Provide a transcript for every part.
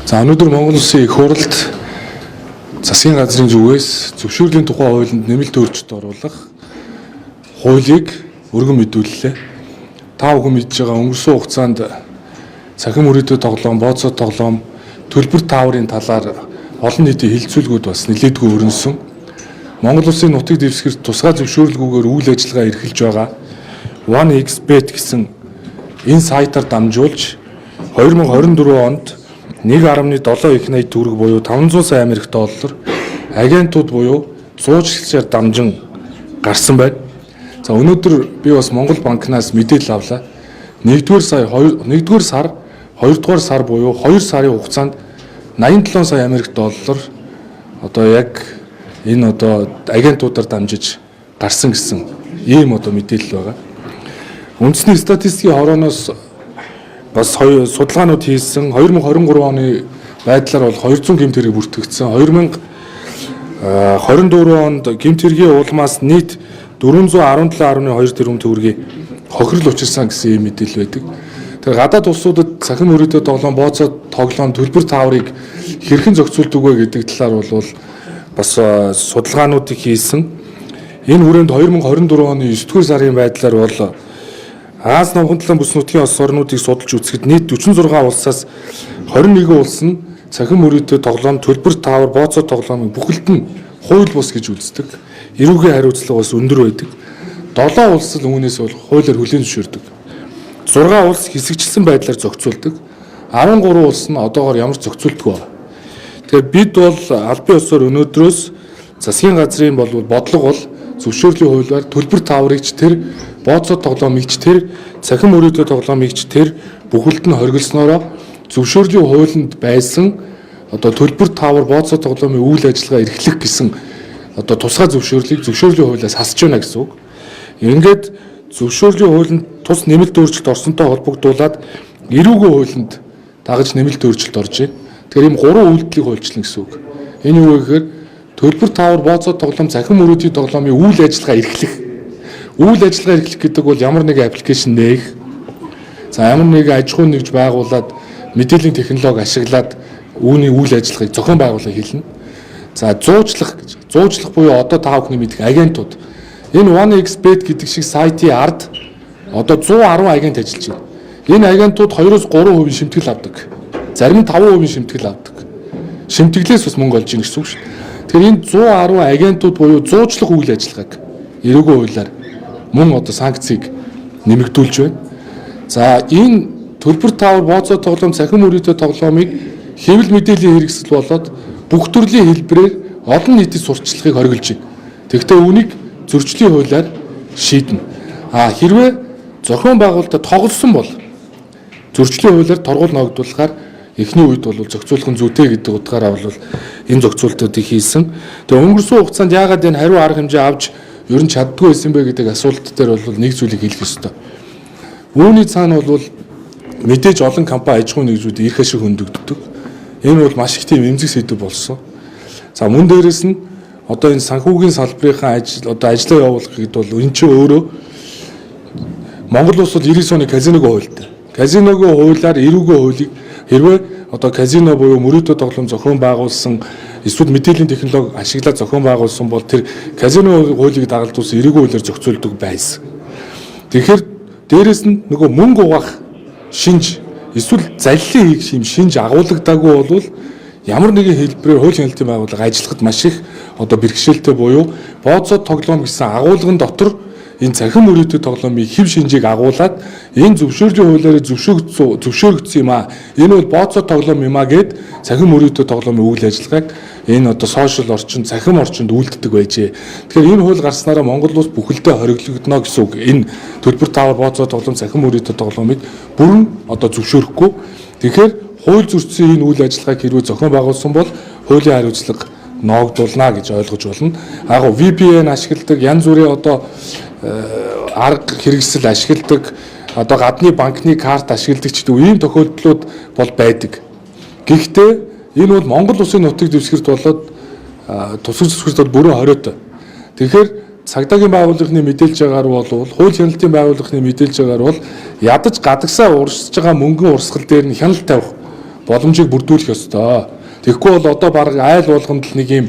За өнөөдөр Монгол Улсын их хурлд засгийн газрын зүгээс зөвшөөрлийн тухай хуулинд нэмэлт өөрчлөлт оруулах хуулийг өргөн мэдүүллээ. Та бүхэн мэдж байгаа өнгөрсөн хугацаанд цахим мөрөөдөө тоглоом, бооцоо тоглоом, төлбөр тааврын талаар олон нийтийн хилцүүлгүүд бас нэлээдгүй өрнөсөн. Монгол Улсын нутаг дэвсгэрт тусгай зөвшөөрлгүйгээр үйл ажиллагаа эрхэлж байгаа OneXBet гэсэн энэ сайтаар дамжуулж 2024 онд 1.7 их найт төгрөг буюу 500 сая Америк доллар агентууд буюу зуучлагчаар дамжин гарсан байна. За өнөөдөр би бас Монгол банкнаас мэдээлэл авлаа. 1-р сар 2-р сар буюу 2 сарын хугацаанд 87 сая Америк доллар одоо яг энэ одоо агентуудаар дамжиж гарсан гэсэн ийм одоо мэдээлэл байгаа. Үндэсний статистикийн хорооноос бас судалгаанууд хийсэн 2023 оны байдлаар бол 200 гэмт хэрэг бүртгэгдсэн. 2024 онд гэмт хэргийн улмаас нийт 417.2 тэрбум төгрөгийн хохирол учирсан гэсэн ийм мэдээлэл байдаг. Тэр гадаад улсуудад цахим мөрөөдөө тоглоом, бооцоо тоглоом, төлбөр тааврыг хэрхэн зохицуулдаг вэ гэдэг талаар бол бас судалгаануудыг хийсэн. Энэ хүрээнд 2024 оны 9-р сарын байдлаар бол Аз намхантлан бүс нутгийн улс орнуудыг судалж үзэхэд нийт 46 улсаас 21 улс нь цахим мөрөөдөө тоглоом, төлбөр таавар, бооцоо тоглоомыг бүхэлд нь хууль бус гэж үздэг. Эрүүгийн хариуцлага бас өндөр байдаг. 7 улс л үүнээс бол хуулиар хүлээн зөвшөөрдөг. 6 улс хэсэгчлсэн байдлаар зохицуулдаг. 13 улс нь одоогоор ямар ч зохицуулдаггүй байна. Тэгэхээр бид бол албан ёсоор өнөөдрөөс засгийн газрын бодлого бол зөвшөөрлийн хуулиар төлбөр тааврыгч тэр, бооцоо тоглоомыгч тэр, цахим мөрөөдөө тоглоомыгч тэр бүхэлд нь хоригдсноороо зөвшөөрлийн хуулинд байсан одоо төлбөр таавар, бооцоо тоглоомын үйл ажиллагаа эрхлэх гэсэн одоо тусгай зөвшөөрлийг зөвшөөрлийн хуулиас хасж байна гэсэн үг. Ингээд зөвшөөрлийн хуулинд тус нэмэлт өөрчлөлт орсонтой холбогдуулаад эрүүгийн хуулинд дагаж нэмэлт өөрчлөлт орж байна. Тэгэхээр ийм 3 үйлдэлийг хуульчлана гэсэн үг. Энэ юу вэ гэхээр төлбөр таавар, бооцоо тоглоом, цахим мөрөөдийн тоглоомын үйл ажиллагаа эрхлэх. Үйл ажиллагаа эрхлэх гэдэг бол ямар нэгэн аппликейшн нээх, за ямар нэгэн аж ахуйн нэгж байгуулад мэдээллийн технологи ашиглаад үүний үйл ажиллагааг зохион байгуулах хэлнэ. За зуучлах буюу одоо та бүхний мэдэх агентууд. Энэ OneXBet гэдэг шиг сайтын ард одоо 110 агент ажиллаж байна. Энэ агентууд 2-3% шимтгэл авдаг. Зарим нь 5% шимтгэл авдаг. Шимтгэлээс бас мөнгө олж ийн гэсэн үг шүү. Тэгэхээр энэ 110 агентууд буюу зуучлах үйл ажиллагааг эрүүгийн хуулиар мөн одоо санкцийг нэмэгдүүлж байна. За энэ төлбөр таавар, бооцоо тоглоом, цахим мөрөөдөө тоглоомыг хэвлэл мэдээллийн хэрэгсэл болоод бүх төрлийн хэлбэрээр олон нийтийн сурталчилгыг хориглож байна. Тэгэхдээ үүнийг зөрчлийн хуулиар шийднэ. Хэрвээ зохион байгуулалтад тоглосон бол зөрчлийн хуулиар торгуул ногдуулахаар эхний үед бол зохицуулах нь зүйтэй гэдэг утгаараа бол энэ зохицуултуудыг хийсэн. Тэгээ өнгөрсөн хугацаанд яагаад энэ хариу арга хэмжээ авч ер нь чаддгүй байсан бэ гэдэг асуулт дээр бол нэг зүйлийг хэлэх ёстой. Үүний цаана бол мэдээж олон компани аж ахуйн нэгжүүд эрх ашиг хөндөгддөг. Энэ бол маш их тийм эмзэг сэдв болсон. За мөн дээрэс нь одоо энэ санхүүгийн салбарынхаа ажлаа явуулах гэдэг бол энэ чинь өөрөө Монгол улс бол 90 оны казиногийн хуультай. Казиногийн хуулиар эрүүгийн хуулийг хэрвээ одоо казино буюу мөрөөдөө тоглоом зохион байгуулсан эсвэл мэдээллийн технологи ашиглаад зохион байгуулсан бол тэр казино хуулийг дагалдуулсан эрүүгийн хуулиар зохицуулдаг байсан. Тэгэхээр дээрэс нь нөгөө мөнгө угаах шинж эсвэл залилын хийх юм шинж агуулгадаагүй бол ямар нэгэн хэлбэрээр хуулийн хяналтын байгууллага ажиллахад маш их одоо бэрхшээлтэй буюу бооцоо тоглоом гэсэн агуулгын дотор энэ цахим мөрөөдөө тоглоомын хэв шинжийг агуулад энэ зөвшөөрлийн хуулиараа зөвшөөрөгдсөн юм аа. Энэ бол бооцоо тоглоом юм аа гэд цахим мөрөөдөө тоглоомын үйл ажиллагааг энэ одоо сошиал орчинд, цахим орчинд үйлддэг байжээ. Тэгэхээр энэ хууль гарснараа Монгол улс бүхэлдээ хориглогдно гэсэн үг. Энэ төлбөр таавар, бооцоо тоглоом, цахим мөрөөдөө тоглоомыг бүрэн одоо зөвшөөрөхгүй. Тэгэхээр хууль зөрчсөн энэ үйл ажиллагааг хэрвээ зохион байгуулсан бол хуулийн хариуцлага ногдуулна гэж ойлгож болно. VPN ашигладаг, янз бүрийн одоо арга хэрэгсэл ашигладаг, одоо гадны банкны карт ашигладаг ч гэдэг ийм тохиолдлууд бол байдаг. Гэхдээ энэ бол Монгол улсын нутаг дэвсгэрт болоод тусгай зөвшөөрөлд бүрэн хориотой. Тэгэхээр цагдаагийн байгууллагын мэдээлж байгаагаар бол хууль хяналтын байгууллагын мэдээлж байгаагаар бол ядаж гадагсаа урсж байгаа мөнгөн урсгал дээр нь хяналт тавих боломжийг бүрдүүлэх ёстой. Тэгэхгүй бол одоо баг айл болгонд л нэг юм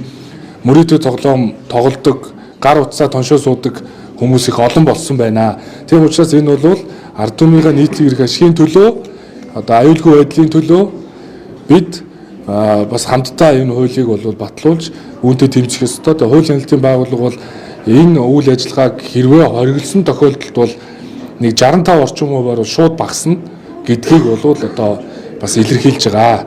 мөрөөдөө тоглоом тоглодог, гар утсаа тоншоо суудаг хүмүүс их олон болсон байна. Тийм учраас энэ бол ард түмнийхээ нийтлэг эрх ашигын төлөө, одоо аюулгүй байдлын төлөө бид бас хамтдаа энэ хуулийг бол батлуулж үүнтэй тэмцэх ёстой. Тэгээ хууль хяналтын байгууллага бол энэ үйл ажиллагааг хэрвээ хориглосон тохиолдолд бол нэг 65 орчим хувиар шууд багасна гэдгийг бол одоо бас илэрхийлж байгаа.